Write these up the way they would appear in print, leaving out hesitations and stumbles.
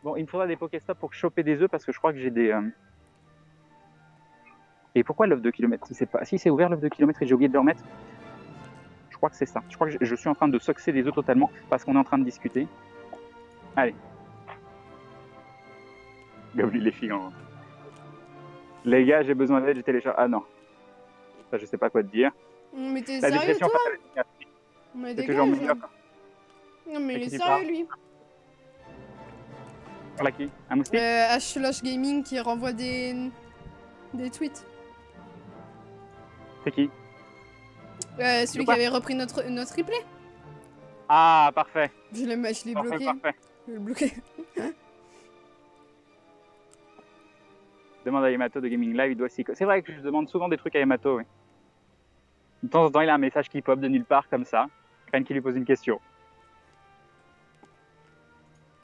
Bon, il me faudra des Pokéstop pour choper des œufs parce que je crois que j'ai des... Et pourquoi l'œuf de kilomètre? Si c'est ouvert l'œuf de kilomètre et j'ai oublié de le remettre. Je crois que c'est ça. Je crois que je suis en train de succès des œufs totalement parce qu'on est en train de discuter. Allez. J'ai oublié les filles en... Les gars, j'ai besoin d'aide, j'ai téléchargé... Ah non. Ça, je sais pas quoi te dire. Mais t'es La sérieux, dépression toi? fatale. Mais C'est toujours dégage. meilleur. Non, mais il est qui sérieux, lui. Par là qui? Un moustique? H Gaming qui renvoie des tweets. C'est qui? Celui qui avait repris notre replay. Ah, parfait. Je l'ai bloqué. Parfait. Je l'ai bloqué. Demande à Yamato de Gaming Live, il doit s'y... C'est vrai que je demande souvent des trucs à Yamato, oui. De temps en temps, il a un message qui pop de nulle part, comme ça. Rien qui lui pose une question.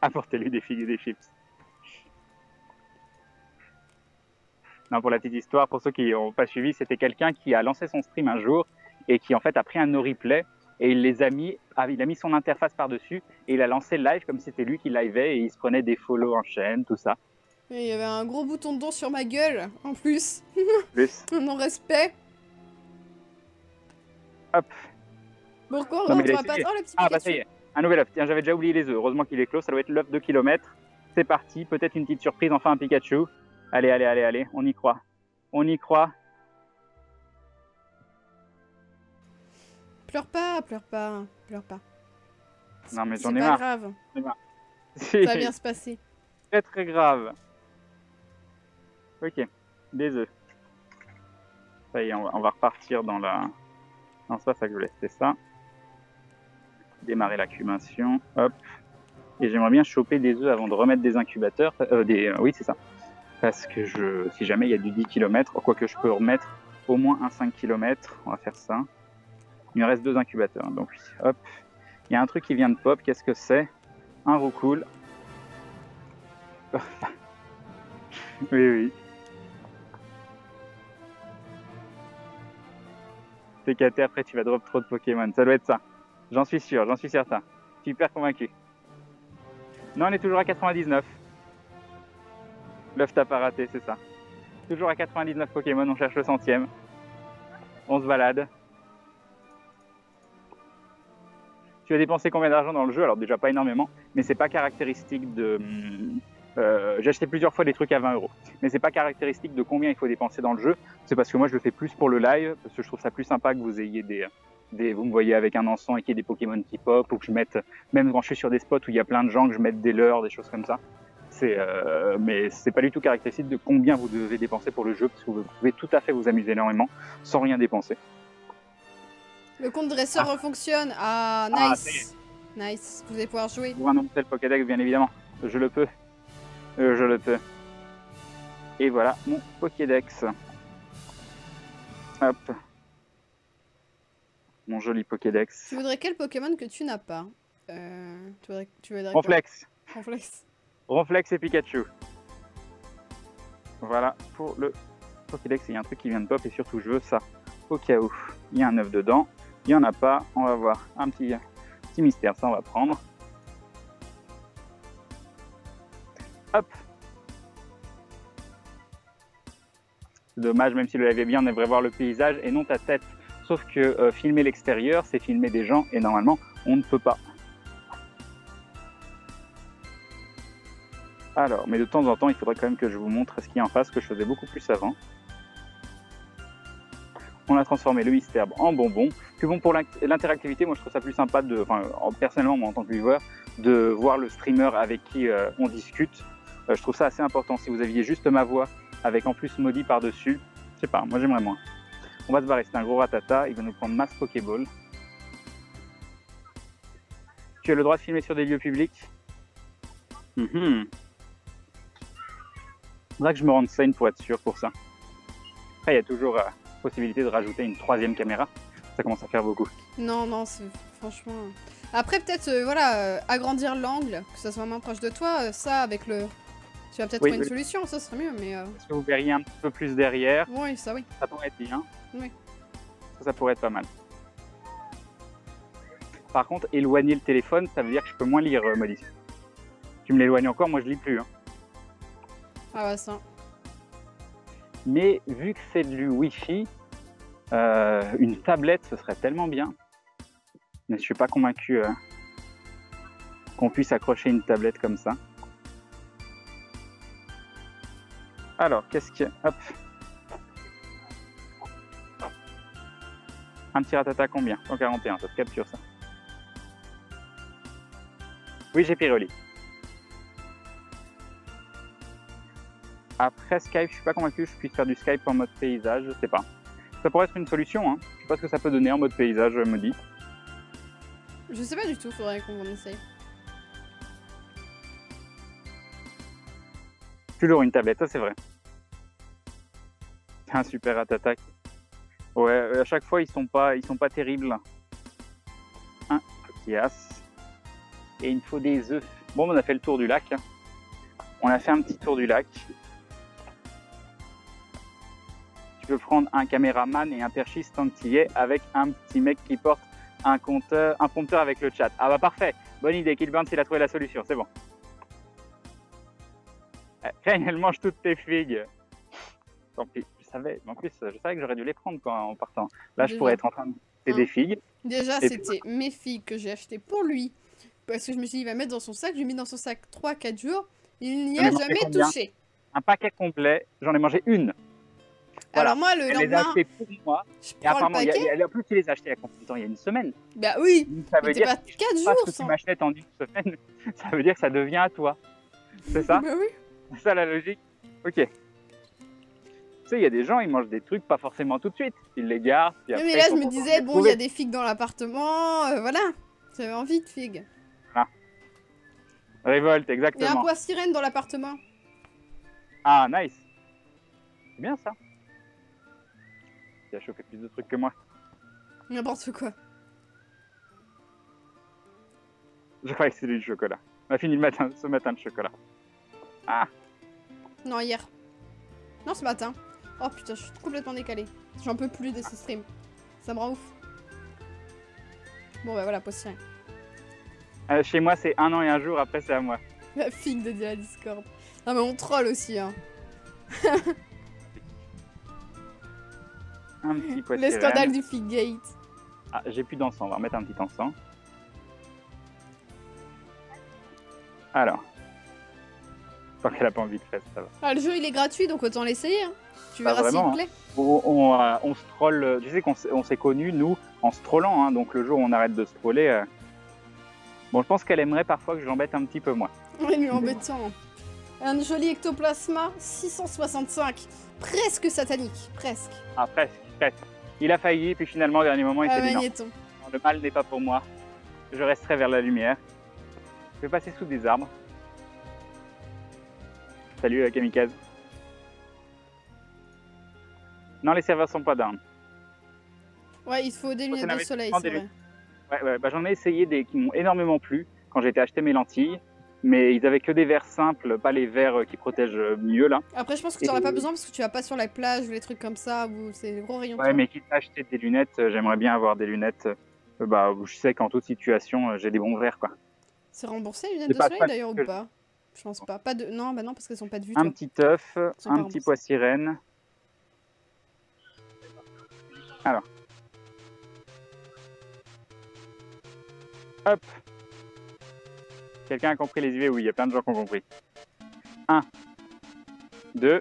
Apportez-lui des figues et des chips. Non, pour la petite histoire, pour ceux qui n'ont pas suivi, c'était quelqu'un qui a lancé son stream un jour et qui en fait a pris un no replay et il a mis son interface par-dessus et il a lancé le live comme si c'était lui qui liveait et il se prenait des follow en chaîne, tout ça. Et il y avait un gros bouton de don sur ma gueule, en plus. Plus. Non-respect. Hop. Pourquoi on rentre pas... Oh, la petite Ah bah ça y est, un nouvel œuf. Tiens, j'avais déjà oublié les œufs. Heureusement qu'il est clos, ça doit être l'œuf de kilomètre. C'est parti, peut-être une petite surprise, enfin un Pikachu. Allez, allez, allez, allez, on y croit. On y croit. Pleure pas, pleure pas, pleure pas. Non mais j'en ai marre. C'est pas grave. Ça va bien se passer. Très très grave. Ok, des œufs. Ça y est, on va repartir dans la... Non, c'est pas ça que je voulais, c'était ça. Démarrer l'incubation, hop. Et j'aimerais bien choper des œufs avant de remettre des incubateurs. Oui, c'est ça. Parce que si jamais il y a du 10 km, quoique je peux remettre au moins un 5 km, on va faire ça. Il me reste 2 incubateurs, donc hop. Il y a un truc qui vient de pop, qu'est-ce que c'est? Un roucoule. Oui, oui. TKT, après tu vas drop trop de Pokémon, ça doit être ça. J'en suis sûr, j'en suis certain. Super convaincu. Non, on est toujours à 99. L'œuf t'a pas raté, c'est ça. Toujours à 99 Pokémon, on cherche le 100e. On se balade. Tu as dépensé combien d'argent dans le jeu? Alors déjà pas énormément, mais c'est pas caractéristique de... j'ai acheté plusieurs fois des trucs à 20 €. Mais c'est pas caractéristique de combien il faut dépenser dans le jeu. C'est parce que moi je le fais plus pour le live, parce que je trouve ça plus sympa que vous ayez vous me voyez avec un encens et qu'il y ait des Pokémon qui pop, ou que je mette, même quand je suis sur des spots où il y a plein de gens, que je mette des leurres, des choses comme ça. Mais c'est pas du tout caractéristique de combien vous devez dépenser pour le jeu, parce que vous pouvez tout à fait vous amuser énormément sans rien dépenser. Le compte dresseur refonctionne. Ah, nice. Nice, vous allez pouvoir jouer. Pour un nom tel Pokédex, bien évidemment. Je le peux. Je le peux. Et voilà mon Pokédex. Hop. Mon joli Pokédex. Tu voudrais quel Pokémon que tu n'as pas? Tu voudrais Ronflex. Ronflex. Ronflex et Pikachu. Voilà pour le Pokédex. Il y a un truc qui vient de pop et surtout je veux ça au cas où il y a un œuf dedans. Il n'y en a pas. On va voir un petit mystère. Ça, on va prendre. Hop. C'est dommage, même si le live est bien, on aimerait voir le paysage et non ta tête. Sauf que filmer l'extérieur, c'est filmer des gens et normalement, on ne peut pas. Alors, mais de temps en temps, il faudrait quand même que je vous montre ce qu'il y a en face, que je faisais beaucoup plus avant. On a transformé le mystère en bonbon. Puis bon, pour l'interactivité, moi je trouve ça plus sympa, personnellement, moi en tant que viewer, de voir le streamer avec qui on discute. Je trouve ça assez important. Si vous aviez juste ma voix avec en plus Maudit par-dessus, je sais pas, moi j'aimerais moins. On va se barrer, c'est un gros ratata, il va nous prendre masse Pokéball. Tu as le droit de filmer sur des lieux publics? Faudra que je me rende scène pour être sûr pour ça. Après, il y a toujours possibilité de rajouter une 3e caméra. Ça commence à faire beaucoup. Non, non, c'est franchement... Après, peut-être, agrandir l'angle, que ça soit moins proche de toi, ça, avec le... Tu vas peut-être trouver une solution, ça serait mieux, mais... Est-ce que vous verriez un petit peu plus derrière? Oui, ça oui. Ça pourrait être bien. Oui. Ça pourrait être pas mal. Par contre, éloigner le téléphone, ça veut dire que je peux moins lire, Molly. tu me l'éloignes encore, moi je lis plus. Hein. Ah ouais, ça. Mais vu que c'est du Wi-Fi, une tablette, ce serait tellement bien. Mais je suis pas convaincu qu'on puisse accrocher une tablette comme ça. Alors, qu'est-ce qu'il y a? Hop. Un petit ratata combien? 141, ça te capture ça. Oui, j'ai Pyroli. Après Skype, je suis pas convaincu que je puisse faire du Skype en mode paysage, je sais pas. Ça pourrait être une solution, hein. Je sais pas ce que ça peut donner en mode paysage, me dit. Je sais pas du tout, faudrait qu'on en essaye. Toujours une tablette, ça c'est vrai. C'est un super attaque. Ouais, à chaque fois ils sont pas terribles. Un petit as. Et il me faut des œufs. Bon, on a fait le tour du lac. On a fait un petit tour du lac. Tu peux prendre un caméraman et un perchiste tant que tu y es avec un petit mec qui porte un prompteur avec le chat. Ah bah parfait, bonne idée, Killburn s'il a trouvé la solution, c'est bon. Crane, elle mange toutes tes figues. Tant pis, je savais que j'aurais dû les prendre en partant. Là, je pourrais être en train de manger des figues. Déjà, c'était mes figues que j'ai achetées pour lui. Parce que je me suis dit, il va mettre dans son sac. J'ai mis dans son sac 3-4 jours. Il n'y a jamais touché. Un paquet complet, j'en ai mangé une. Voilà. Alors moi, le lendemain, les a achetés pour moi. je Et prends apparemment, le paquet. en plus, tu les as achetés il y a combien de temps? Il y a une semaine. Bah oui, Ça veut dire pas 4 jours parce que sans. tu m'achètes en une semaine, ça veut dire que ça devient à toi. C'est ça? Bah oui. C'est ça la logique? Ok. Tu sais, il y a des gens, ils mangent des trucs pas forcément tout de suite. Ils les gardent. Puis après, Mais là, je me disais, bon, il y a des figues dans l'appartement. Voilà. J'avais envie de figues. Voilà. Révolte, Il y a un exactement. poids sirène dans l'appartement. Ah, nice. C'est bien ça. Il a chauffé plus de trucs que moi. N'importe quoi. Je croyais que c'était du chocolat. On a fini ce matin de chocolat. Ah, Non, hier. Non, ce matin. Oh putain, je suis complètement décalée. J'en peux plus de ce stream. Ça me rend ouf. Bon, bah voilà, poids sirène. chez moi, c'est 1 an et 1 jour, après, c'est à moi. La figue de Dia Discord. Non, mais on troll aussi, hein. Un petit pois de Le sirène. scandale du Fig Gate. Ah, j'ai plus d'encens, on va remettre un petit encens. Alors. Tant qu'elle a pas envie de faire, ça va. Ah, le jeu il est gratuit donc autant l'essayer. Hein. Tu Pas verras s'il vraiment, te plaît. On se troll, tu sais qu'on s'est connus, nous, en se trollant, hein, donc le jour où on arrête de se troller. Bon, je pense qu'elle aimerait parfois que je l'embête un petit peu moins. Ouais, lui embêtant. Un joli ectoplasma 665. Presque satanique. Presque. Ah, presque. Il a failli, puis finalement, au dernier moment, il s'est dit non. Magnéton. Le mal n'est pas pour moi. Je resterai vers la lumière. Je vais passer sous des arbres. Salut, Kamikaze. Non, les serveurs sont pas down. Ouais, il faut des lunettes de soleil, c'est vrai. Ouais, bah, j'en ai essayé des qui m'ont énormément plu quand j'ai été acheter mes lentilles. Mais ils avaient que des verres simples, pas les verres qui protègent mieux là. Après, je pense que tu n'auras pas besoin parce que tu vas pas sur la plage ou les trucs comme ça où c'est des gros rayons. Ouais, mais quitte à acheter des lunettes, j'aimerais bien avoir des lunettes où je sais qu'en toute situation, j'ai des bons verres quoi. C'est remboursé les lunettes de soleil d'ailleurs ou pas? Je pense pas. Pas de... Non, bah non, parce qu'elles sont pas de vue. Un petit œuf, un petit pois sirène. Alors. Hop. Quelqu'un a compris les UV? Oui, il y a plein de gens qui ont compris. 1, 2,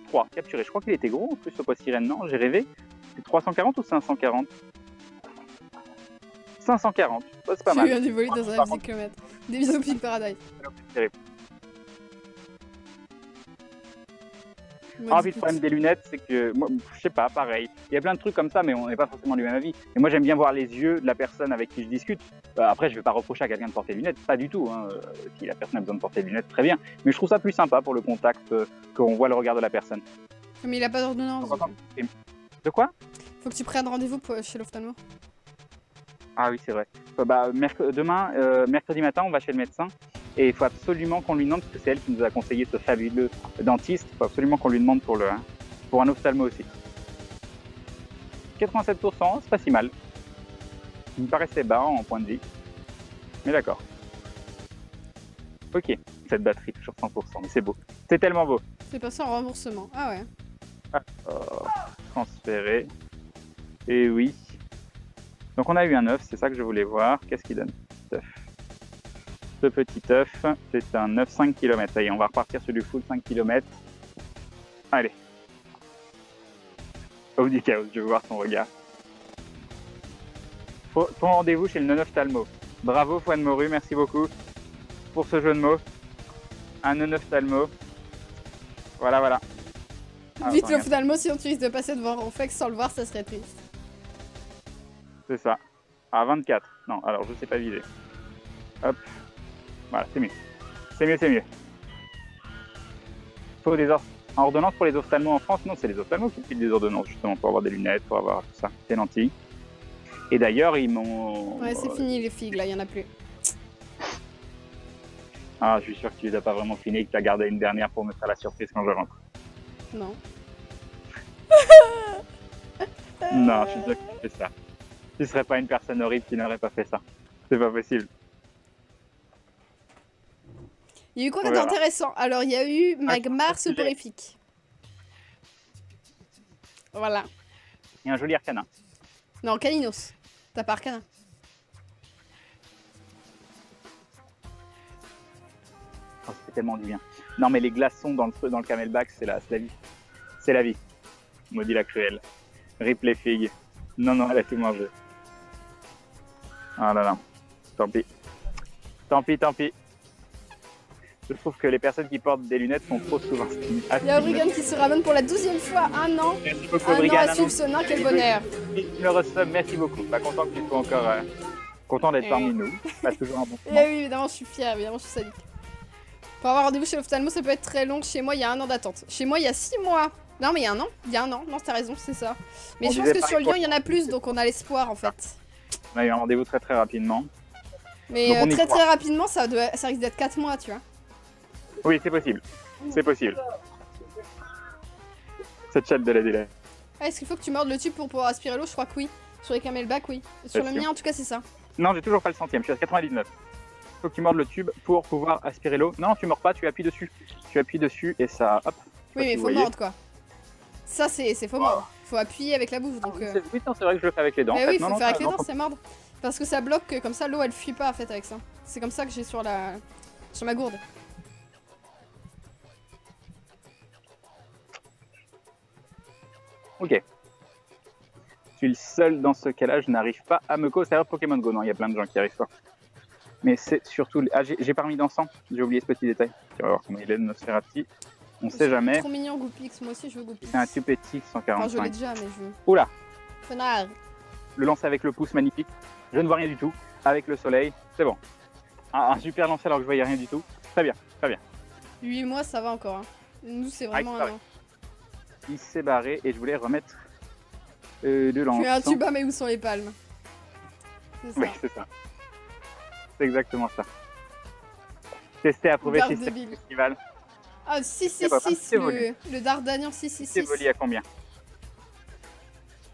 3. Capturé. Je crois qu'il était gros en plus ce pois sirène, non? J'ai rêvé. C'est 340 ou 540? 540. Ça, c'est pas mal. J'ai eu un dévolu dans un psychomètre. Des bisous Pink Paradise. Ah, puis le problème des lunettes, c'est que, moi, je sais pas, pareil. Il y a plein de trucs comme ça, mais on n'est pas forcément du même avis. Et moi, j'aime bien voir les yeux de la personne avec qui je discute. Après, je vais pas reprocher à quelqu'un de porter des lunettes, pas du tout. Hein. Si la personne a besoin de porter des lunettes, très bien. Mais je trouve ça plus sympa pour le contact, qu'on voit le regard de la personne. Mais il a pas d'ordonnance. De quoi? Faut que tu prennes rendez-vous chez l'ophtalmo. Ah oui, c'est vrai. Demain, mercredi matin, on va chez le médecin. Et il faut absolument qu'on lui demande, parce que c'est elle qui nous a conseillé ce fabuleux dentiste, il faut absolument qu'on lui demande pour un ophtalmo aussi. 87%, c'est pas si mal. Il me paraissait bas en point de vie. Mais d'accord. Ok, cette batterie toujours 100%, mais c'est beau. C'est tellement beau. C'est passé en remboursement. Ah ouais. Transférer. Et oui. Donc on a eu un œuf, c'est ça que je voulais voir. Qu'est-ce qu'il donne cet œuf? Ce petit œuf, c'est un œuf 5 km. Allez, on va repartir sur du full 5 km. Allez. Oh du chaos, je veux voir ton regard. Ton rendez-vous chez le non-œuf Talmo. Bravo Fouane Moru, merci beaucoup pour ce jeu de mots. Un non-œuf Talmo. Voilà, voilà. Vite le Talmo, sinon tu risques de passer devant Ronflex sans le voir, ça serait triste. C'est ça. À 24. Non, alors je sais pas viser. Hop. Voilà, c'est mieux. C'est mieux, c'est mieux. Faut des en ordonnance pour les ophtalmos en France. Non, c'est les ophtalmos qui filent des ordonnances justement pour avoir des lunettes, pour avoir tout ça, des lentilles. Et d'ailleurs, ils m'ont... Ouais, c'est fini les figues, là, il y en a plus. Ah, je suis sûr que tu les as pas vraiment fini et que tu as gardé une dernière pour me faire la surprise quand je rentre. Non. Non, je suis sûr que tu fais ça. Tu serais pas une personne horrible qui n'aurait pas fait ça. C'est pas possible. Il y a eu quoi d'intéressant? Alors, il y a eu Magmar soporifique. Voilà. Et un joli arcana. Non, Caninos. T'as pas arcana. Oh, c'était tellement du bien. Non, mais les glaçons dans le camelback, c'est la vie. C'est la vie. Maudit la cruelle. Rip les figues. Non, non, elle a tout mangé. Ah là là. Tant pis. Tant pis, tant pis. Je trouve que les personnes qui portent des lunettes sont trop souvent Il y a Brigan qui se ramène pour la 12e fois. Un an. Merci beaucoup, un an à suivre ce nain, quel bonheur. Le reçoit, merci beaucoup. Pas content que tu sois encore content d'être parmi nous. Pas toujours un bon moment. Et oui, évidemment, je suis fière, évidemment, je suis sadique. Pour avoir rendez-vous chez l'ophtalmo, ça peut être très long. Chez moi, il y a 1 an d'attente. Chez moi, il y a 6 mois. Non, mais il y a un an. Il y a un an. Non, t'as raison, c'est ça. Mais On je pense que sur Lyon, pareil, il y en a plus, donc on a l'espoir en fait. On a eu un rendez-vous très très rapidement. Mais très rapidement, ça risque d'être 4 mois, tu vois. Oui, c'est possible. C'est possible. Cette chatte de la délai. Ah, est-ce qu'il faut que tu mordes le tube pour pouvoir aspirer l'eau? Je crois que oui. Sur les camelback, oui. Sur le mien, en tout cas, c'est ça. Non, j'ai toujours pas le centième. Je suis à 99. Faut que tu mordes le tube pour pouvoir aspirer l'eau. Non, tu mords pas, tu appuies dessus. Tu appuies dessus et ça... Hop. Oui, mais faut mordre, quoi. Ça, c'est faut mordre. Faut appuyer avec la bouche, donc... Oui, non, c'est vrai que je le fais avec les dents. Mais en fait. oui, non, faut non, faire avec les non, dents, c'est mordre. Parce que ça bloque, comme ça, l'eau, elle fuit pas, en fait, avec ça. C'est comme ça que j'ai sur ma gourde. Ok. Je suis le seul dans ce cas-là, je n'arrive pas à me co-servir Pokémon Go. Non, il y a plein de gens qui arrivent pas. Mais c'est surtout... Ah, j'ai pas remis d'encens, j'ai oublié ce petit détail. Tu vas voir comment il est de Nosferati. On sait jamais. Trop mignon Goupix, moi aussi je veux Goupix. C'est un tout petit 145. Enfin, je l'ai déjà, mais je veux. Oula. Connard. Le lancer avec le pouce, magnifique. Je ne vois rien du tout. Avec le soleil, c'est bon. Un super lancer alors que je voyais rien du tout. Très bien, très bien. 8 mois, ça va encore. Hein. Nous, c'est vraiment un an. Il s'est barré et je voulais remettre de l'encens. Tu as un tuba, mais où sont les palmes? C'est ça. Oui, c'est ça. C'est exactement ça. Tester, approuvé, festival. Ah, 666, le Dardanian 666. C'est volé à combien?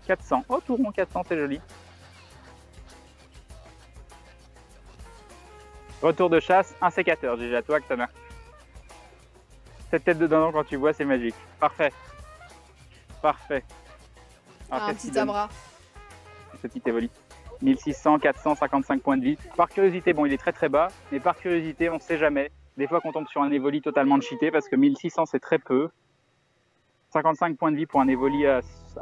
400. Oh, tout rond, 400, c'est joli. Retour de chasse, un sécateur. GG à toi, Xana. Cette tête de dindon, quand tu vois, c'est magique. Parfait. Parfait. Alors, un petit abra. Ce petit évoli. 1600, 455 points de vie. Par curiosité, bon, il est très très bas, mais par curiosité, on ne sait jamais. Des fois qu'on tombe sur un évoli totalement cheaté, parce que 1600, c'est très peu. 55 points de vie pour un évoli à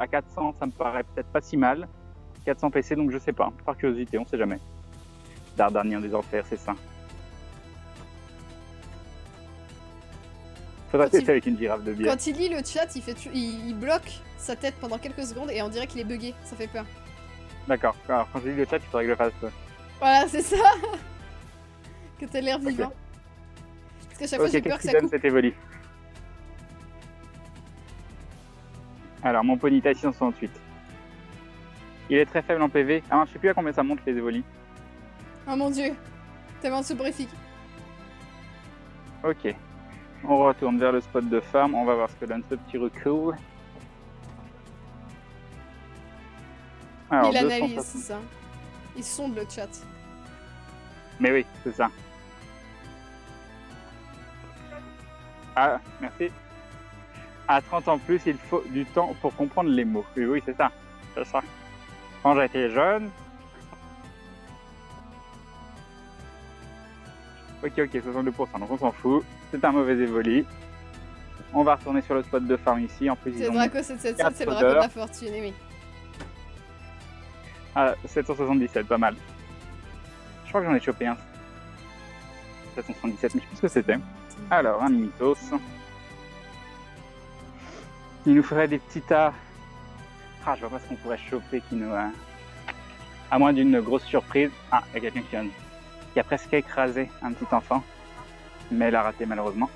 400, ça me paraît peut-être pas si mal. 400 PC, donc je sais pas. Par curiosité, on sait jamais. Dardanien des enfers, c'est ça. Faudra tester avec une girafe de bière. Quand il lit le chat, il bloque sa tête pendant quelques secondes et on dirait qu'il est bugué. Ça fait peur. D'accord. Alors quand je lis le chat, il faudrait que je le fasse. Voilà, c'est ça. Que t'aies l'air vivant. Parce qu'à chaque fois, j'ai peur que ça coupe. Cet évoli. Alors, mon Ponyta 668. Il est très faible en PV. Ah, je sais plus à combien ça monte les évolis. Oh mon dieu. Tellement soporifique. Ok. On retourne vers le spot de farm. On va voir ce que donne ce petit recul. Alors, il analyse, c'est ça. Il sonde le chat. Mais oui, c'est ça. Ah, merci. À 30 ans plus, il faut du temps pour comprendre les mots. Oui, oui, c'est ça. C'est ça. Quand j'étais jeune... Ok, 62%, donc on s'en fout. C'est un mauvais évoli. On va retourner sur le spot de farm ici. En plus, C'est Draco 777, c'est le 4 Draco de la heures. fortune, oui. Ah, 777, pas mal. Je crois que j'en ai chopé un. 777, mais je sais plus ce que c'était. Alors, un Mimitos. Il nous ferait des petits tas. Ah, je vois pas ce qu'on pourrait choper qui nous... À moins d'une grosse surprise. Ah, il y a quelqu'un qui a presque écrasé un petit enfant. Mais elle a raté malheureusement.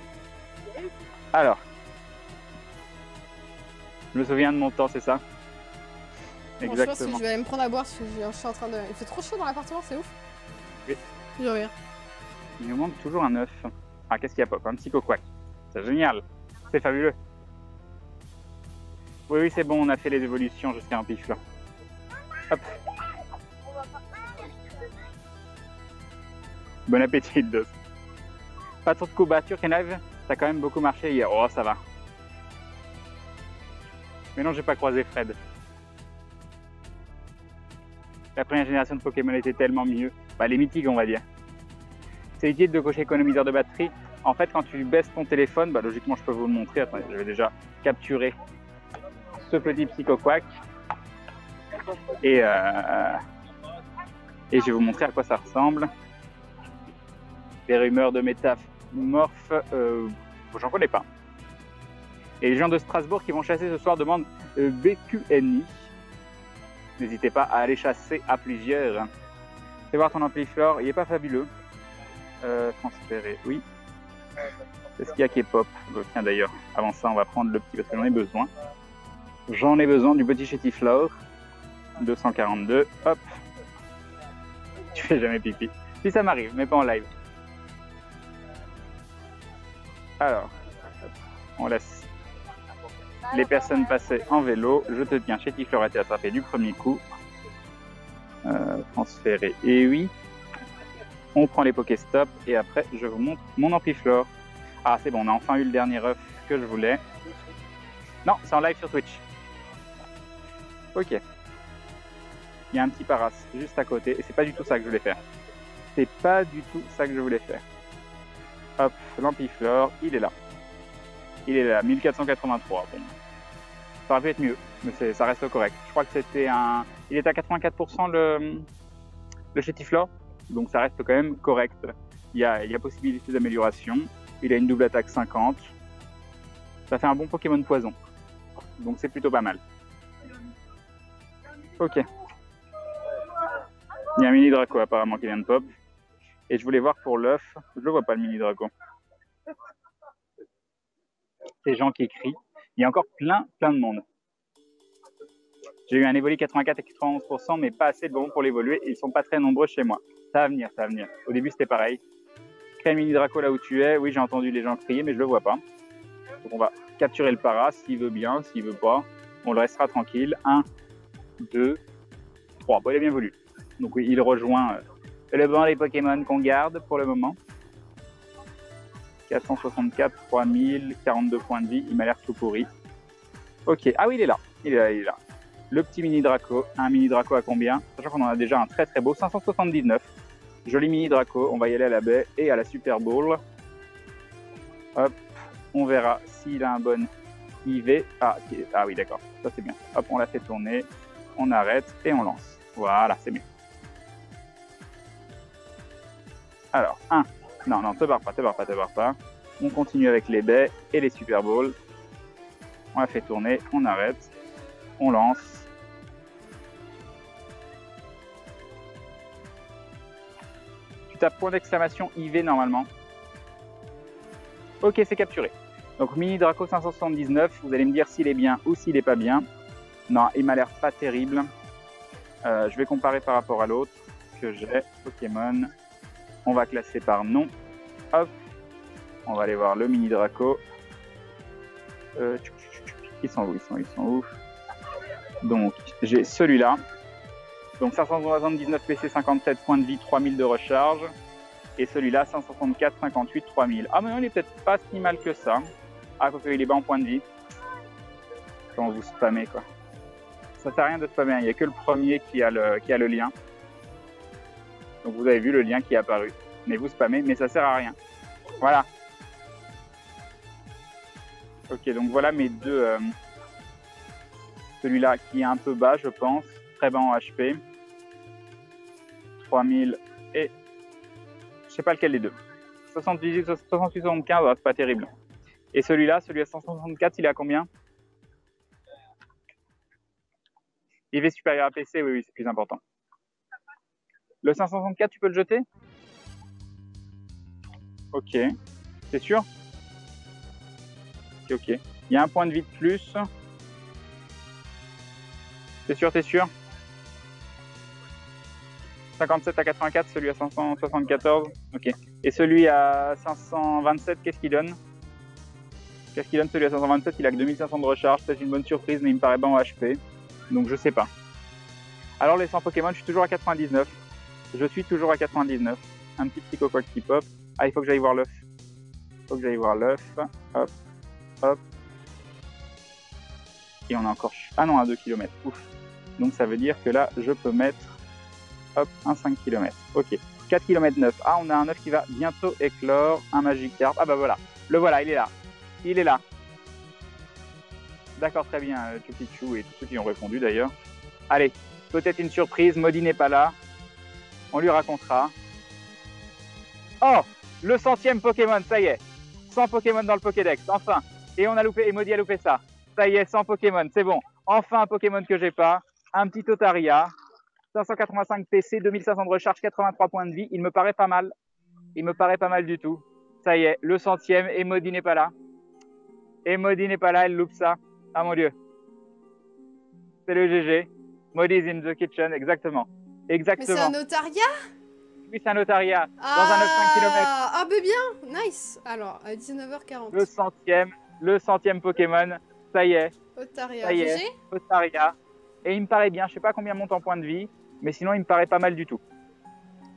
Alors. Je me souviens de mon temps, c'est ça? Bon, je pense que je vais aller me prendre à boire parce que je suis en train de... Il fait trop chaud dans l'appartement, c'est ouf. Oui. Je reviens. Il nous manque toujours un œuf. Ah, qu'est-ce qu'il y a, Pop? Un petit coquac. C'est génial. C'est fabuleux. Oui, oui, c'est bon, on a fait les évolutions jusqu'à un pif là. Hop. Bon appétit, Dos. Pas trop de courbatures, Kenave. T'as quand même beaucoup marché hier. Oh, ça va. Mais non, j'ai pas croisé Fred. La première génération de Pokémon était tellement mieux. Bah, les mythiques, on va dire. C'est utile de cocher économiseur de batterie. En fait, quand tu baisses ton téléphone, bah, logiquement, je peux vous le montrer. Attendez, je vais déjà capturer ce petit psychoquack. Et je vais vous montrer à quoi ça ressemble. Les rumeurs de métamorphes, j'en connais pas. Et les gens de Strasbourg qui vont chasser ce soir demandent BQNI. N'hésitez pas à aller chasser à plusieurs. Fais voir ton ampliflore, il n'est pas fabuleux. Transférer, oui. C'est ce qu'il y a qui est pop. Tiens d'ailleurs, avant ça, on va prendre le petit parce que j'en ai besoin. J'en ai besoin du petit chétiflore. 242, hop. Tu fais jamais pipi. Si ça m'arrive, mais pas en live. Alors, on laisse les personnes passer en vélo. Je te tiens, chétiflore a été attrapé du premier coup. Transférer, et oui. On prend les Pokéstop et après je vous montre mon ampliflore. Ah c'est bon, on a enfin eu le dernier œuf que je voulais. Non, c'est en live sur Twitch. Ok. Il y a un petit paras juste à côté et c'est pas du tout ça que je voulais faire. C'est pas du tout ça que je voulais faire. Hop, l'ampliflore, il est là. Il est là, 1483. Bon. Ça aurait pu être mieux, mais ça reste correct. Je crois que c'était un... Il est à 84% le chétiflore. Donc ça reste quand même correct. Il y a possibilité d'amélioration. Il a une double attaque 50. Ça fait un bon Pokémon poison. Donc c'est plutôt pas mal. Ok. Il y a un mini Draco apparemment qui vient de pop. Et je voulais voir pour l'œuf. Je le vois pas le mini Draco. Ces gens qui crient. Il y a encore plein de monde. J'ai eu un évoli 84 et 91%, mais pas assez de bon pour l'évoluer. Ils sont pas très nombreux chez moi. Ça va venir, ça va venir. Au début, c'était pareil. Crée le mini Draco là où tu es. Oui, j'ai entendu les gens crier, mais je le vois pas. Donc, on va capturer le para, s'il veut bien, s'il veut pas. On le restera tranquille. 1, 2, 3. Bon, il est bien voulu. Donc, oui, il rejoint le banc des Pokémon qu'on garde pour le moment. 464, 3000, 42 points de vie. Il m'a l'air tout pourri. Ok. Ah oui, il est là. Il est là. Le petit mini Draco, un mini Draco à combien? Sachant qu'on en a déjà un très très beau, 579. Joli mini Draco, on va y aller à la baie et à la Super Bowl. Hop, on verra s'il a un bon IV. Ah oui, d'accord, ça c'est bien. Hop, on la fait tourner, on arrête et on lance. Voilà, c'est mieux. Alors, non, te barre pas. On continue avec les baies et les Super Bowls. On la fait tourner, on arrête, on lance. Tapes point d'exclamation IV normalement. Ok, c'est capturé. Donc mini Draco 579, vous allez me dire s'il est bien ou s'il est pas bien. Non, il m'a l'air pas terrible. Je vais comparer par rapport à l'autre que j'ai, Pokémon. On va classer par nom. Hop, on va aller voir le mini Draco. Ils sont où? Donc j'ai celui-là. Donc 579 PC, 57 points de vie, 3000 de recharge. Et celui-là, 564, 58, 3000. Ah, mais non, il est peut-être pas si mal que ça. Ah, quoique il est bas en point de vie. Quand vous spammez, quoi. Ça sert à rien de spammer, il n'y a que le premier qui a le lien. Donc vous avez vu le lien qui est apparu. Mais vous spammez, mais ça sert à rien. Voilà. Ok, donc voilà mes deux... celui-là qui est un peu bas, je pense. Très bas en HP. 3000 et... Je sais pas lequel des deux. 78, 75, c'est pas terrible. Et celui-là, celui à 164, il est à combien? IV supérieur à PC, oui, c'est plus important. Le 564, tu peux le jeter? Ok. C'est sûr? Ok. Il y a un point de vie de plus. T'es sûr, t'es sûr? 57 à 84, celui à 574. Ok. Et celui à 527, qu'est-ce qu'il donne? Qu'est-ce qu'il donne celui à 527? Il a que 2500 de recharge. C'est une bonne surprise, mais il me paraît bas en HP. Donc je sais pas. Alors les 100 Pokémon, je suis toujours à 99. Je suis toujours à 99. Un petit psychoquack qui pop. Ah, il faut que j'aille voir l'œuf. Il faut que j'aille voir l'œuf. Hop, hop. Et on a encore... Ah non, à 2 km. Ouf. Donc ça veut dire que là, je peux mettre... Hop, un 5 km. Ok. 4 km 9. Ah, on a un œuf qui va bientôt éclore. Un Magikarp. Ah bah voilà. Le voilà, il est là. Il est là. D'accord, très bien, Chupichu et tous ceux qui ont répondu d'ailleurs. Allez, peut-être une surprise. Maudit n'est pas là. On lui racontera. Oh, le 100e Pokémon, ça y est. 100 Pokémon dans le Pokédex, enfin. Et on a loupé, et Maudit a loupé ça. Ça y est, 100 Pokémon, c'est bon. Enfin un Pokémon que j'ai pas. Un petit Otaria. 585 PC, 2500 de recharge, 83 points de vie. Il me paraît pas mal. Il me paraît pas mal du tout. Ça y est, le 100e, et Maudit n'est pas là. Et Maudit n'est pas là, elle loupe ça. Ah mon Dieu. C'est le GG. Maudit is in the kitchen, exactement. Exactement. Mais c'est un Otaria? Oui, c'est un Otaria. Dans un 9-5 km. Ah, bah bien. Nice. Alors, à 19h40. Le centième Pokémon. Ça y est. Otaria. Ça y est. GG? Otaria. Et il me paraît bien. Je sais pas combien monte en point de vie. Mais sinon, il me paraît pas mal du tout.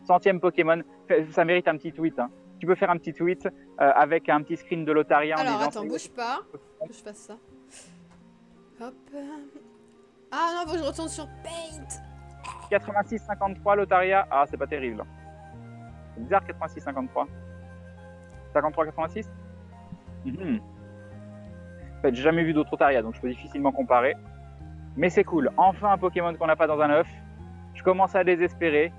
100e Pokémon. Ça mérite un petit tweet. Hein. Tu peux faire un petit tweet avec un petit screen de l'Otaria. Alors, en disant, attends, bouge pas. Que je fasse ça. Hop. Ah non, faut que je retourne sur Paint. 86-53 l'Otaria. Ah, c'est pas terrible. C'est bizarre 86-53. 53-86 En fait, j'ai jamais vu d'autres Otaria, donc je peux difficilement comparer. Mais c'est cool. Enfin un Pokémon qu'on n'a pas dans un œuf. Je commence à désespérer.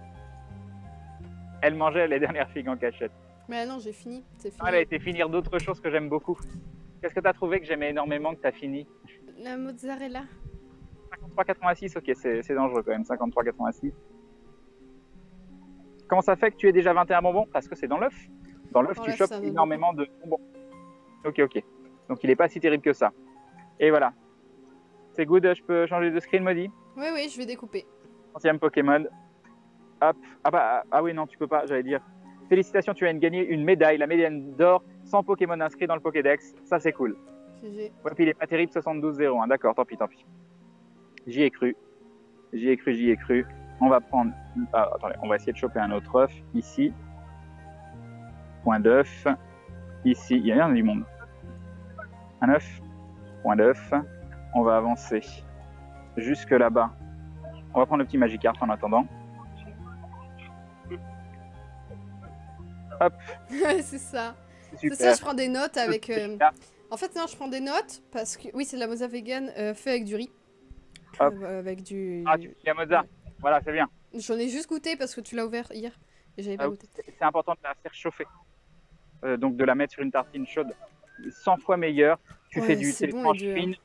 Elle mangeait les dernières figues en cachette. Mais non, j'ai fini. C'est fini. Elle a été finir d'autres choses que j'aime beaucoup. Qu'est-ce que tu as trouvé que j'aimais énormément que tu as fini? La mozzarella. 53-86, ok, c'est dangereux quand même, 53-86. Comment ça fait que tu es déjà 21 bonbons? Parce que c'est dans l'œuf. Dans l'œuf, tu chopes énormément de bonbons. Ok, ok. Donc il n'est pas si terrible que ça. Et voilà. C'est good, je peux changer de screen, Maudit? Oui, oui, je vais découper. 30e Pokémon. Hop. Ah oui, non, tu peux pas, j'allais dire. Félicitations, tu viens de gagner une médaille, la médaille d'or, 100 Pokémon inscrits dans le Pokédex. Ça, c'est cool. GG. Ouais, puis il est pas terrible, 72-01. D'accord, tant pis, tant pis. J'y ai cru. J'y ai cru, j'y ai cru. On va prendre... Ah, attendez, on va essayer de choper un autre œuf. Ici. Point d'œuf. Ici, il y a du monde. Un œuf. Point d'œuf. On va avancer jusque là-bas. On va prendre le petit Magikarp en attendant. Hop. C'est ça. C'est ça, je prends des notes avec... En fait, non, je prends des notes parce que... Oui, c'est de la moza vegan fait avec du riz. Avec du... Ah, tu fais la moza. Voilà, c'est bien. J'en ai juste goûté parce que tu l'as ouvert hier. Et j'avais pas goûté. C'est important de la faire chauffer. Donc de la mettre sur une tartine chaude. 100 fois meilleur. Tu fais du téléphone fine.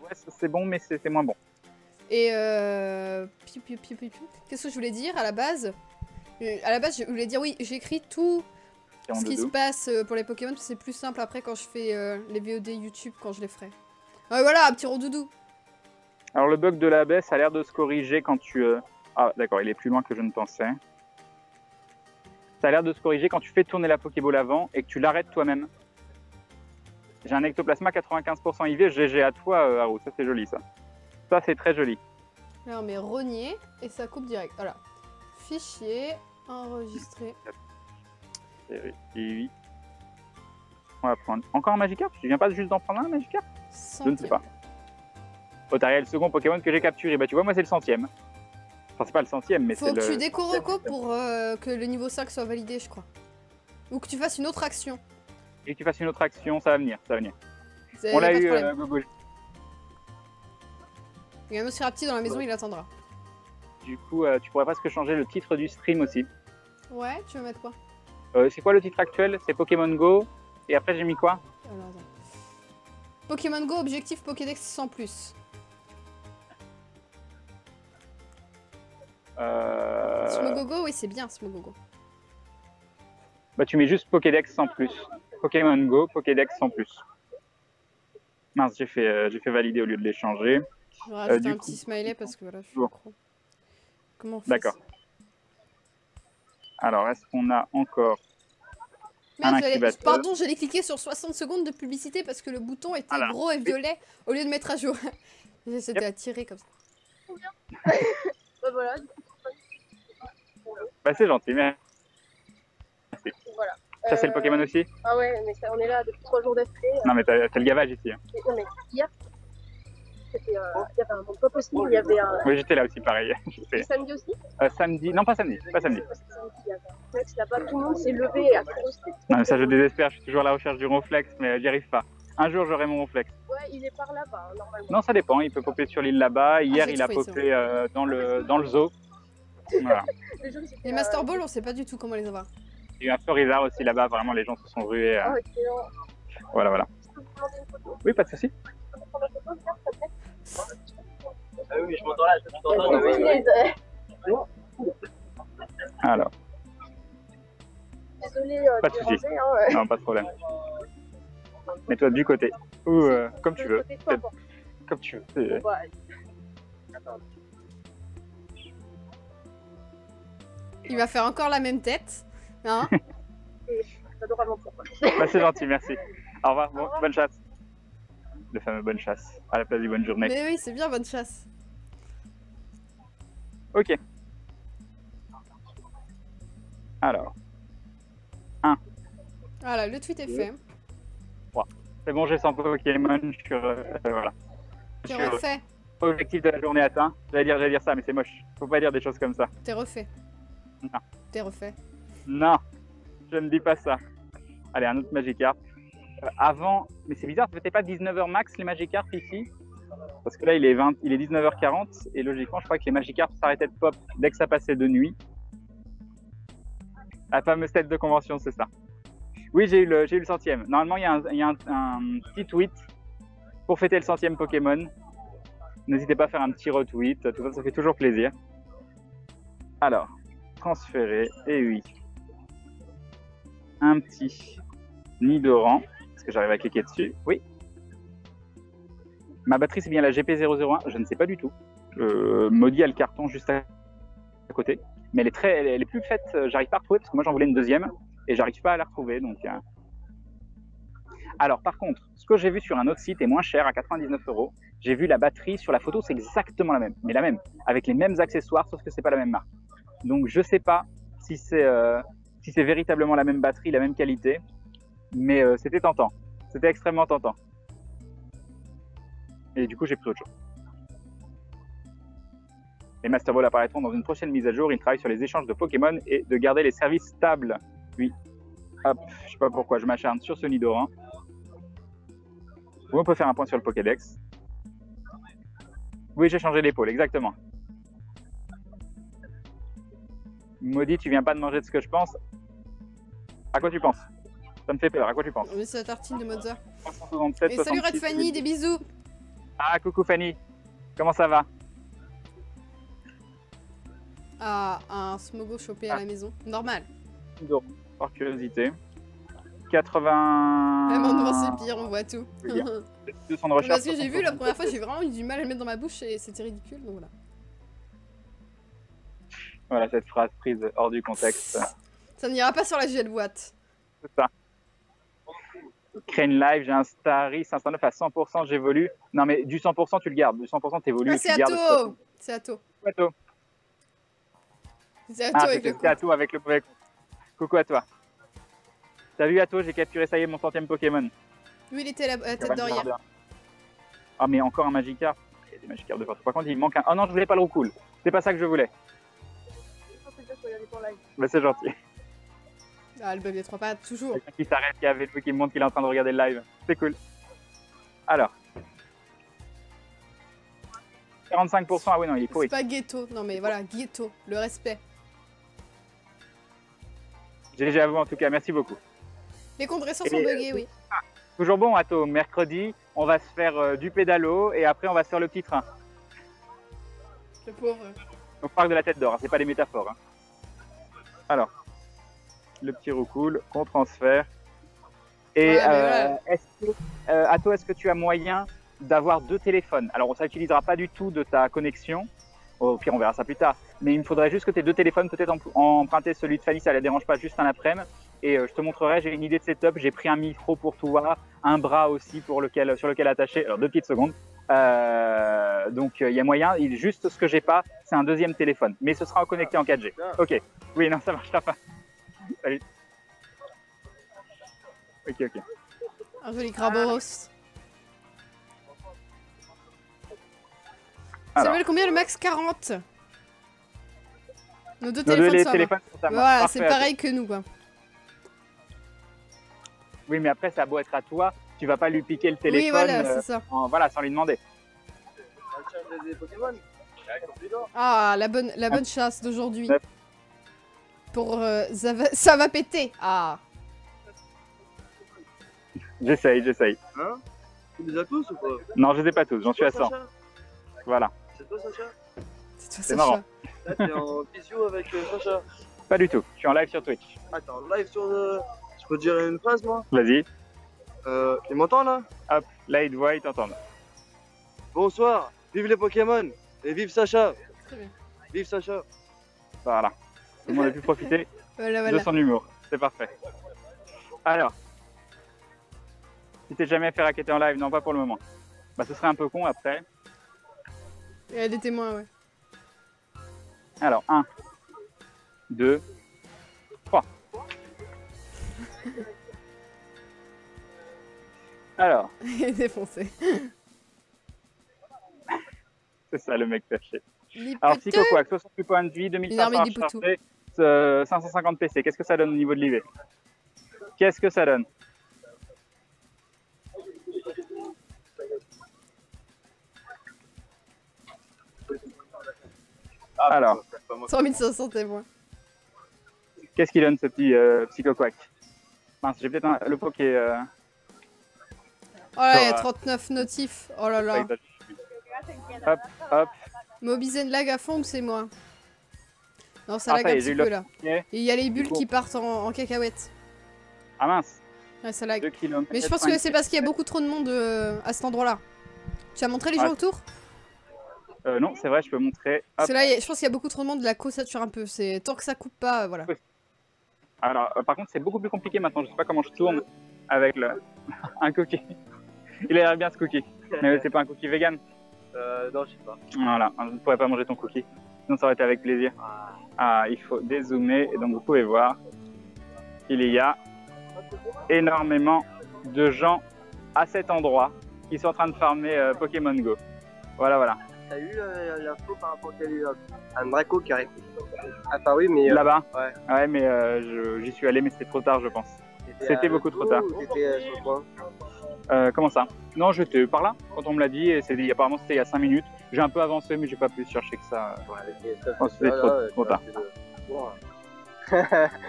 Ouais, c'est bon, mais c'est moins bon. Et qu'est-ce que je voulais dire à la base? Je voulais dire oui, j'écris tout ce qui se passe pour les Pokémon, c'est plus simple après quand je fais les VOD YouTube, quand je les ferai. Voilà, un petit rondoudou. Alors le bug de la baisse a l'air de se corriger quand tu... Ah d'accord, il est plus loin que je ne pensais. Ça a l'air de se corriger quand tu fais tourner la Pokéball avant et que tu l'arrêtes toi-même. J'ai un ectoplasma 95% IV, GG à toi, Haru. Ça, c'est joli, ça. Ça, c'est très joli. Là, on met rogner et ça coupe direct. Voilà. Fichier, enregistré. Et oui. On va prendre encore un Magikarp. Tu viens pas juste d'en prendre un Magikarp? Je ne sais pas. Otariel, le second Pokémon que j'ai capturé. Bah tu vois, moi c'est le 100e. Enfin c'est pas le 100e, mais c'est le... Faut que tu déco pour que le niveau 5 soit validé, je crois. Ou que tu fasses une autre action. Et que tu fasses une autre action, ça va venir, ça va venir. On l'a eu, Gogo. Il y a un Osirapti dans la maison, il attendra. Du coup, tu pourrais presque changer le titre du stream aussi. Ouais, tu veux mettre quoi? C'est quoi le titre actuel? C'est Pokémon Go. Et après j'ai mis quoi? Alors, attends. Pokémon Go, objectif Pokédex 100+. Smogogo, oui c'est bien Smogogo. Bah tu mets juste Pokédex 100+. Pokémon Go, Pokédex 100+. Mince, j'ai fait valider au lieu de l'échanger. Je vais rajouter un petit smiley parce que voilà, je suis accro. Comment on fait? D'accord. Alors, est-ce qu'on a encore Merde, pardon, j'allais cliquer sur 60 secondes de publicité parce que le bouton était gros et violet au lieu de mettre à jour. C'était attiré comme ça. Voilà. Bah c'est gentil, merci. Voilà. Ça c'est le Pokémon aussi? Ah ouais, mais ça, on est là depuis 3 jours d'affilée. Non mais t'as le gavage ici. Hein. Non mais hier, il y avait un bon pas possible, il y avait un... Oui j'étais là aussi pareil. Samedi aussi? Samedi, non pas samedi, pas samedi. Il y avait un mec là-bas, tout le monde s'est levé à cause. Non mais ça je désespère, je suis toujours à la recherche du ronflex mais j'y arrive pas. Un jour j'aurai mon ronflex. Ouais, il est par là-bas normalement. Non ça dépend, il peut popper sur l'île là-bas. Hier il a popé dans le zoo. Voilà. Les Master Ball, on sait pas du tout comment les avoir. Il y a eu un Florizard aussi là-bas, vraiment les gens se sont rués. Oh, excellent. Voilà, voilà. Oui, pas de souci. Ah oui, je m'entends là, je m'entends là. Alors. Désolé, pas de souci. Non, pas de problème. Mets-toi du côté. Ou comme tu veux. Comme tu veux. Il va faire encore la même tête. Hein? Bah, c'est gentil, merci. Au revoir, bon, bonne chasse. Le fameux bonne chasse, à la place du bonne journée. Mais oui, c'est bien bonne chasse. Ok. Alors. 1. Voilà, le tweet est fait. 3. C'est bon, j'ai 100 Pokémon, je suis voilà. T'es refait. Objectif de la journée atteint. J'allais dire ça, mais c'est moche. Faut pas dire des choses comme ça. T'es refait. Non. T'es refait. Non, je ne dis pas ça. Allez, un autre Magikarp. Avant, mais c'est bizarre, c'était pas 19h max les Magikarp ici? Parce que là, il est 19h40 et logiquement, je crois que les Magikarp s'arrêtaient de pop dès que ça passait de nuit. La fameuse tête de convention, c'est ça. Oui, j'ai eu le 100e. Normalement, il y a un petit tweet pour fêter le 100e Pokémon. N'hésitez pas à faire un petit retweet, tout ça, ça fait toujours plaisir. Alors, transférer, et oui. Un petit Nidoran. Est-ce que j'arrive à cliquer dessus? Oui. Ma batterie, c'est bien la GP001? Je ne sais pas du tout. Maudit a le carton juste à côté. Mais elle est plus faite, j'arrive pas à retrouver parce que moi j'en voulais une deuxième et j'arrive pas à la retrouver. Donc, Alors, par contre, ce que j'ai vu sur un autre site est moins cher, à 99 €. J'ai vu la batterie sur la photo, c'est exactement la même. Mais la même, avec les mêmes accessoires, sauf que c'est pas la même marque. Donc, je sais pas si c'est véritablement la même batterie, la même qualité. Mais c'était tentant. C'était extrêmement tentant. Et du coup, j'ai pris autre chose. Les Master Ball apparaîtront dans une prochaine mise à jour. Ils travaillent sur les échanges de Pokémon et de garder les services stables. Oui. Hop, je sais pas pourquoi je m'acharne sur ce Nidoran. Ou on peut faire un point sur le Pokédex. Oui, j'ai changé l'épaule, exactement. Maudit, tu viens pas de manger de ce que je pense. À quoi tu penses? Ça me fait peur, à quoi tu penses? Oui, c'est la tartine de Mozart. 367, et salut Red Fanny, des bisous. Ah, coucou Fanny. Comment ça va? Ah, un Smogo chopé à la maison. Normal. Donc, par curiosité. 80... Même en devant c'est pire, on voit tout. 200 de recherche. Parce que j'ai vu la première fois, j'ai vraiment eu du mal à le mettre dans ma bouche et c'était ridicule, donc voilà. Voilà, cette phrase prise hors du contexte. Ça n'ira pas sur la gel boîte. C'est ça. Crane Live, j'ai un Starry 509 à 100%, j'évolue. Non mais du 100% tu le gardes, du 100% t'évolues. Ah, c'est Atto. C'est Atto. Atto. C'est Atto avec le C'est Atto avec le... Coucou à toi. T'as vu, Atto, j'ai capturé, ça y est, mon 100e Pokémon. Lui, il était à la tête d'Oria. Ah, mais encore un Magikarp. Il y a des Magikarp de partout. Par contre, il manque un. Oh non, je voulais pas le Roucoule. C'est pas ça que je voulais. Bah, c'est gentil. Ah, le bébé 3 pattes, toujours. Quelqu'un qui s'arrête, qui a vélo, qui me montre qu'il est en train de regarder le live. C'est cool. Alors. 45%, ah oui, non, il est pourri. C'est pas ghetto, non mais voilà, ghetto, le respect. GG à vous en tout cas, merci beaucoup. Les compresseurs sont buggés, oui. Toujours bon, Atto. Mercredi, on va se faire du pédalo et après, on va se faire le petit train. Le pauvre. Au parc de la Tête d'Or, hein, c'est pas des métaphores. Hein. Alors, le petit roucoule qu'on transfère. Et voilà. Atto, est-ce que tu as moyen d'avoir 2 téléphones? Alors, ça n'utilisera pas du tout de ta connexion. Au pire, on verra ça plus tard. Mais il me faudrait juste que tes 2 téléphones, peut-être emprunter celui de Fanny, ça ne la dérange pas, juste un après-midi. Et je te montrerai, j'ai une idée de setup. J'ai pris un micro pour toi, un bras aussi sur lequel attacher. Alors, 2 petites secondes. Donc, il y a moyen. Juste ce que j'ai pas, c'est un 2e téléphone. Mais ce sera connecté en 4G. Ok. Oui, non, ça marchera pas. Salut. Ok. Un joli Craboros. Ça veut combien le max? 40. Nos deux téléphones sont à moi. Voilà, c'est pareil que nous, quoi. Oui, mais après, ça a beau être à toi, tu vas pas lui piquer le téléphone. Oui, voilà, c'est ça. Voilà, sans lui demander. Ah, la bonne chasse d'aujourd'hui. Pour ça va péter. Ah. J'essaye. Hein? Tu les as tous ou pas? Non, je les ai pas tous, j'en suis à 100. Voilà. C'est toi, Sacha? C'est toi, Sacha. Marrant. Là, t'es en visio avec Sacha? Pas du tout, je suis en live sur Twitch. Attends, live sur... Je peux dire une phrase, moi? Vas-y. Il m'entend, là? Hop, là, il te voit, il t'entend. Bonsoir, vive les Pokémon et vive Sacha. Très bien. Vive Sacha. Voilà. Tout le monde a pu profiter voilà. de son humour. C'est parfait. Alors, tu t'es jamais fait racketter en live? Non, pas pour le moment. Bah, ce serait un peu con après. Il y a des témoins, ouais. Alors, 1, 2, 3. Alors. Il est défoncé. C'est ça le mec caché. Alors, Psychoquack, 68 points de vie, 2500 chargés, 550 PC. Qu'est-ce que ça donne au niveau de l'IV? Qu'est-ce que ça donne? Alors. 3500 témoins. Qu'est-ce qu'il donne ce petit Psychoquack? Mince, j'ai peut-être le pot qui est... Oh là, il y a 39 notifs. Oh là là. Hop. Mobizen lag à fond ou c'est moi? Non, ça lag un petit peu là. Et il y a les bulles qui partent en cacahuète. Ah mince. Ouais, ça lag. 2 km. Mais je pense que c'est parce qu'il y a beaucoup trop de monde à cet endroit-là. Tu as montré les gens autour? Non, c'est vrai, je peux montrer. Parce que là, je pense qu'il y a beaucoup trop de monde, la co-sature un peu. Tant que ça coupe pas, voilà. Alors, par contre, c'est beaucoup plus compliqué maintenant. Je sais pas comment je tourne avec un cookie. Il a l'air bien ce cookie. Mais c'est pas un cookie vegan. Non, je sais pas. Voilà, je ne pourrais pas manger ton cookie. Sinon, ça aurait été avec plaisir. Ah, il faut dézoomer. Et donc, vous pouvez voir qu'il y a énormément de gens à cet endroit qui sont en train de farmer Pokémon Go. Voilà. T'as eu l'info par rapport à un Draco qui arrive? Ah, bah oui, mais. Là-bas? Ouais, mais j'y suis allé, mais c'était trop tard, je pense. C'était beaucoup trop tard. T'étais sur quoi? Comment ça? Non, j'étais par là quand on me l'a dit et apparemment c'était il y a 5 minutes. J'ai un peu avancé mais j'ai pas plus cherché que ça. C'était trop tard.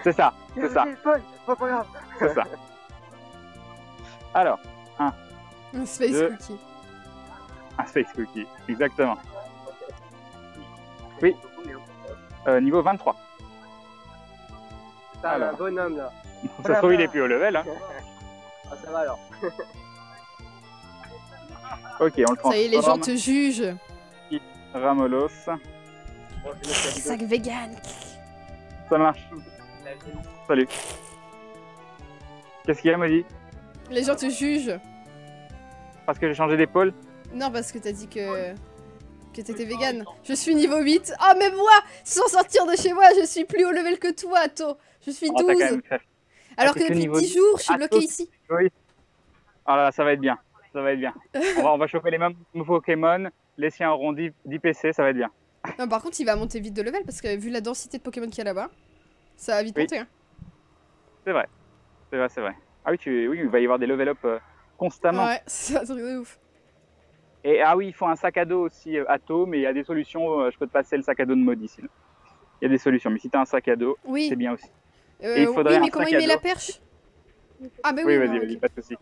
C'est ça. C'est ça. Alors, un Space Cookie. Un Space Cookie, exactement. Oui. Niveau 23. T'as un bonhomme là. Ça se trouve il est plus haut level. Hein. Ah, ça va alors. Ok, on le transforme. Ça y est, les gens te jugent. Ramolos. Sac vegan. Ça marche. Salut. Qu'est-ce qu'il y a, Maudit? Les gens te jugent. Parce que j'ai changé d'épaule? Non, parce que t'as dit que t'étais vegan. Je suis niveau 8. Oh, mais moi, sans sortir de chez moi, je suis plus haut level que toi, Atto. Je suis 12. Alors c'est que que depuis niveau 10 jours, je suis bloquée Atos. ici. Oui. Ah là, là, ça va être bien. Ça va être bien. On va choper les mêmes Pokémon, les siens auront 10 PC, ça va être bien. Non, par contre, il va monter vite de level parce que vu la densité de Pokémon qu'il y a là-bas, ça va vite Oui. monter. Hein. C'est vrai. C'est vrai, c'est vrai. Ah oui, oui, il va y avoir des level up constamment. Ouais, c'est un truc de ouf. Et ah oui, il faut un sac à dos aussi Atto, mais il y a des solutions. Je peux te passer le sac à dos de Maudit sinon. Il y a des solutions, mais si t'as un sac à dos, Oui. c'est bien aussi. Et il faudrait oui, mais un comment sac il à met dos. la perche? Ah bah Oui, oui, vas-y, non, vas-y, ok. pas de soucis.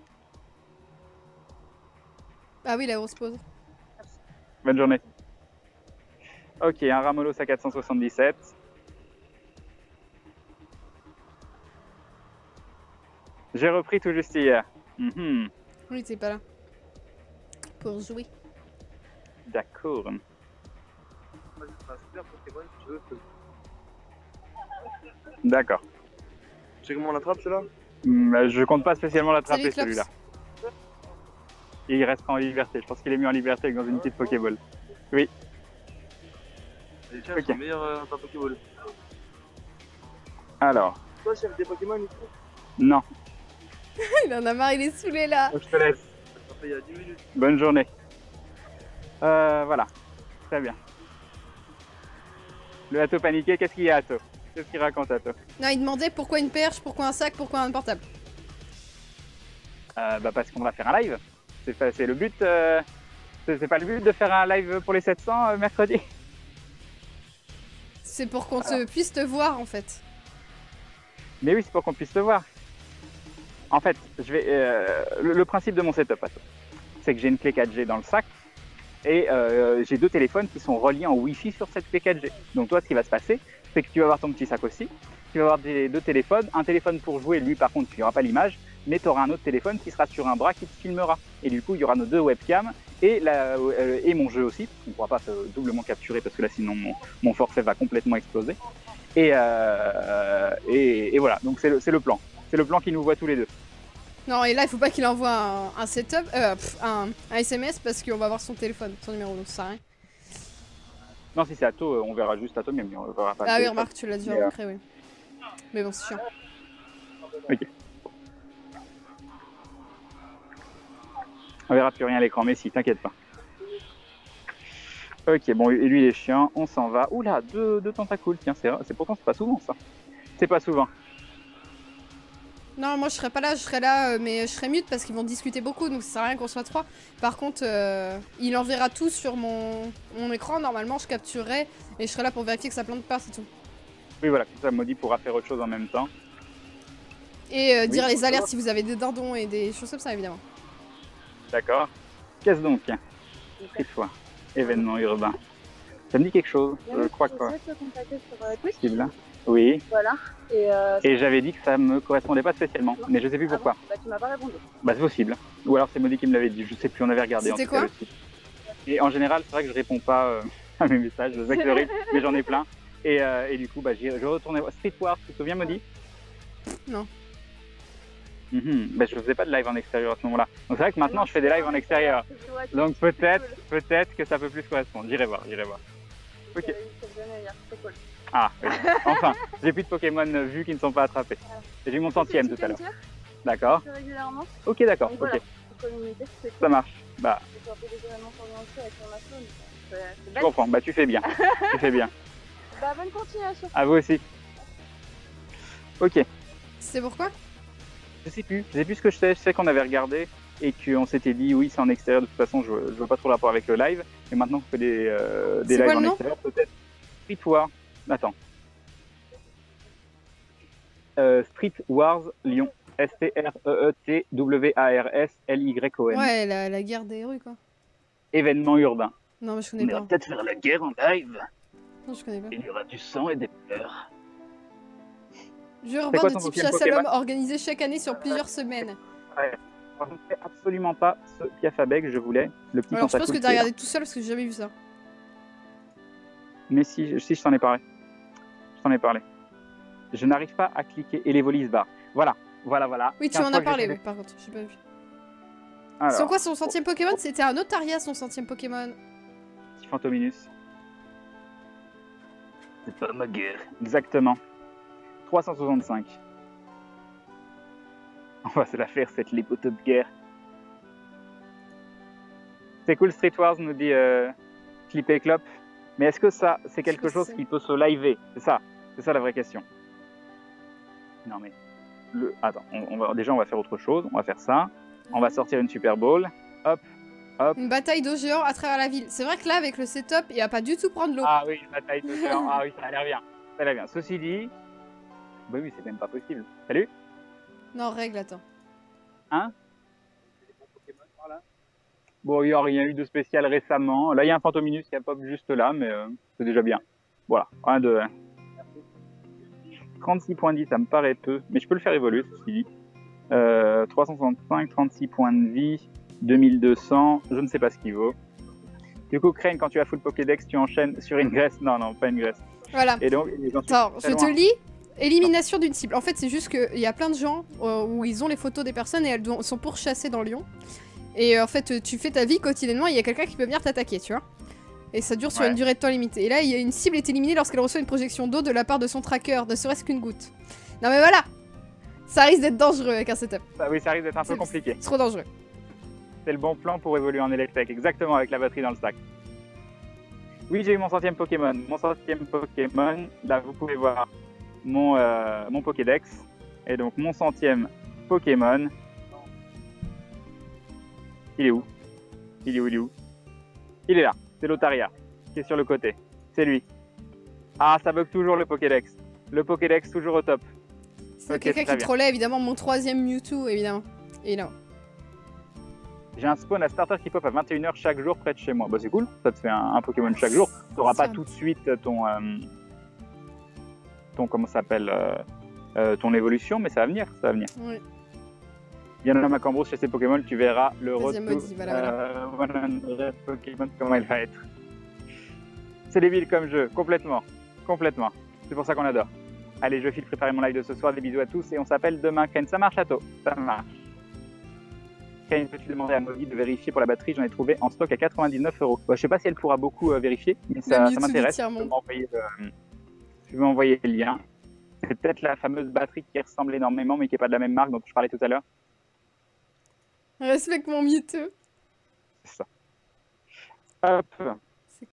Ah oui, la grosse pause. Bonne journée. Ok, un Ramolos à 477. J'ai repris tout juste hier. Mhm, Oui, t'es pas là. Pour jouer. d'accord. Moi, c'est un super Pokémon, si tu veux. D'accord. Tu sais comment on l'attrape, celui-là? Je compte pas spécialement l'attraper Salut, Clops. celui-là. Et il restera en liberté. Je pense qu'il est mis en liberté dans une petite Pokéball. Oui. Et tiens, Ok. c'est le meilleur dans Pokéball. Alors, Toi, chef des Pokémon et tout. non. Il en a marre, il est saoulé là. Je te laisse. Ça fait il y a 10 minutes. Bonne journée. Voilà. Très bien. Le Atto paniqué, qu'est-ce qu'il y a Atto? Qu'est-ce qu'il raconte Atto? Non, il demandait pourquoi une perche, pourquoi un sac, pourquoi un portable. Bah parce qu'on va faire un live. C'est le but. C'est pas le but de faire un live pour les 700 mercredi. C'est pour qu'on puisse te voir en fait. Mais oui, c'est pour qu'on puisse te voir. En fait, le principe de mon setup, Atto, c'est que j'ai une clé 4G dans le sac et j'ai 2 téléphones qui sont reliés en Wi-Fi sur cette clé 4G. Donc toi, ce qui va se passer, c'est que tu vas avoir ton petit sac aussi. Tu vas avoir 2 téléphones, un téléphone pour jouer, lui par contre, il n'y aura pas l'image, mais tu auras un autre téléphone qui sera sur un bras qui te filmera. Et du coup, il y aura nos 2 webcams et mon jeu aussi. On ne pourra pas se doublement capturer parce que là, sinon, mon forfait va complètement exploser. Et voilà, donc c'est le plan. C'est le plan qui nous voit tous les deux. Non, et là, il faut pas qu'il envoie un setup, un SMS parce qu'on va voir son téléphone, son numéro, donc ça sert à rien. Non, si c'est Atto, on verra juste Atto, mais on verra pas. Ah oui, remarque, tu l'as déjà recréé, oui. Mais bon, c'est chiant. Ok. On verra plus rien à l'écran, mais si, t'inquiète pas. Ok, bon, et lui il est chiant, on s'en va. Oula, 2 tentacules, tiens, pourtant c'est pas souvent ça. C'est pas souvent. Non, moi je serais pas là, je serais là, mais je serais mute parce qu'ils vont discuter beaucoup, donc ça sert à rien qu'on soit 3. Par contre, il enverra tout sur mon écran, normalement je capturerai et je serai là pour vérifier que ça plante pas, c'est tout. Oui, voilà, comme ça Maudit pourra faire autre chose en même temps. Et dire les alertes si vous avez des dindons et des choses comme ça, évidemment. D'accord. Qu'est-ce donc? Cette fois, événement urbain. Ça me dit quelque chose, je crois que possible là. Oui. Voilà. Et j'avais dit que ça me correspondait pas spécialement, mais je sais plus pourquoi. Bah, tu m'as pas répondu. Bah c'est possible. Ou alors c'est Maudit qui me l'avait dit, je sais plus, on avait regardé. C'était quoi? Et en général, c'est vrai que je réponds pas à mes messages, je sais que c'est horrible, mais j'en ai plein. Et du coup, bah, je retournais voir Street Wars, tu te souviens, Maudit? Non. Bah, je faisais pas de live en extérieur à ce moment-là. Donc c'est vrai que maintenant je fais des lives en extérieur. Donc peut-être que ça peut plus correspondre. J'irai voir. Ok. Ah, oui. Enfin, j'ai plus de Pokémon vus qui ne sont pas attrapés. J'ai eu mon centième tout à l'heure. D'accord. Ok, d'accord. Ok. Ça marche. Bah. Je comprends. Bah tu fais bien. Tu fais bien. Bah bonne continuation. À vous aussi. Ok. C'est pourquoi? Je sais plus ce que je sais qu'on avait regardé et qu'on s'était dit oui c'est en extérieur, de toute façon je veux pas trop le rapport avec le live, mais maintenant on fait des lives en extérieur, peut-être Street Wars, attends. Street Wars Lyon, STREETWARSLYON. Ouais, la guerre des rues quoi. Événement urbain. Non mais je connais On pas. va peut-être faire la guerre en live. Non, je connais pas. Il y aura du sang et des pleurs. Jeu urbain de type chasse à l'homme organisé chaque année sur plusieurs semaines. Ouais. Je ne fais absolument pas ce Piafabeg, je voulais. Le petit Alors je pense que tentacule t'as regardé tout seul parce que j'ai jamais vu ça. Mais si je t'en ai parlé. Je t'en ai parlé. Je n'arrive pas à cliquer. Et les volis bar. Voilà. Oui, tu en as parlé, oui, par contre. J'ai pas vu. C'est quoi son centième Pokémon? C'était un Otaria, son centième Pokémon. Petit Fantominus. C'est pas ma guerre. Exactement. 365. On va se la faire, cette Lepo Top Gear. C'est cool, Street Wars, nous dit Clip et Clop. Mais est-ce que ça, c'est quelque chose qui peut se liver? C'est ça la vraie question. Non mais, attends, déjà on va faire autre chose, on va faire ça. On va sortir une Super Bowl. Hop, hop. Une bataille d'eau géant à travers la ville. C'est vrai que là, avec le setup, il va pas du tout prendre l'eau. Ah oui, une bataille d'eau géant. Ah oui, ça a l'air bien. Ça a l'air bien. Ceci dit... Bah oui, c'est même pas possible. Salut? Non, règle, attends. Hein? Bon, il n'y a rien eu de spécial récemment. Là, il y a un Fantominus qui a pop juste là, mais c'est déjà bien. Voilà, 1, 2, 1. 36 points de vie, ça me paraît peu, mais je peux le faire évoluer, ceci dit. 365, 36 points de vie, 2200, je ne sais pas ce qu'il vaut. Du coup, Crane, quand tu as full Pokédex, tu enchaînes sur une graisse. Non, pas une graisse. Voilà. Et donc, attends, je te lis. Élimination d'une cible. En fait, c'est juste qu'il y a plein de gens où ils ont les photos des personnes et elles sont pourchassées dans Lyon. Et en fait, tu fais ta vie quotidiennement, il y a quelqu'un qui peut venir t'attaquer, tu vois. Et ça dure sur une durée de temps limitée. Et là, il y a une cible est éliminée lorsqu'elle reçoit une projection d'eau de la part de son tracker, ne serait-ce qu'une goutte. Non mais voilà. Ça risque d'être dangereux avec un setup. Bah oui, ça risque d'être un peu compliqué. C'est trop dangereux. C'est le bon plan pour évoluer en Electek, exactement, avec la batterie dans le sac. Oui, j'ai eu mon 100e Pokémon. Mon 100e Pokémon, là, vous pouvez voir mon Pokédex. Et donc, mon 100e Pokémon... Il est où? Il est là. C'est l'Otaria, qui est sur le côté. C'est lui. Ah, ça bug toujours le Pokédex. Le Pokédex toujours au top. C'est quelqu'un qui trollait, évidemment, mon 3e Mewtwo, évidemment. Et là. J'ai un spawn à starter qui pop à 21h chaque jour près de chez moi. Bah c'est cool, ça te fait un Pokémon chaque jour. Tu n'auras pas tout de suite ton comment ça s'appelle ton évolution, mais ça va venir, Oui. Il y en a ma Cambrousse chez ces Pokémon, tu verras le retour voilà. Pokémon comment il va être. C'est débile comme jeu, complètement. C'est pour ça qu'on adore. Allez, je file préparer mon live de ce soir, des bisous à tous et on s'appelle demain. Ken, ça marche, Château? Ça marche. Ken, peux-tu demander à Mogi de vérifier pour la batterie? J'en ai trouvé en stock à 99 €. Bah, je sais pas si elle pourra beaucoup vérifier, mais ça m'intéresse. Tu veux m'envoyer le lien. C'est peut-être la fameuse batterie qui ressemble énormément, mais qui n'est pas de la même marque dont je parlais tout à l'heure. Respecte mon Mewtwo. C'est ça. Hop.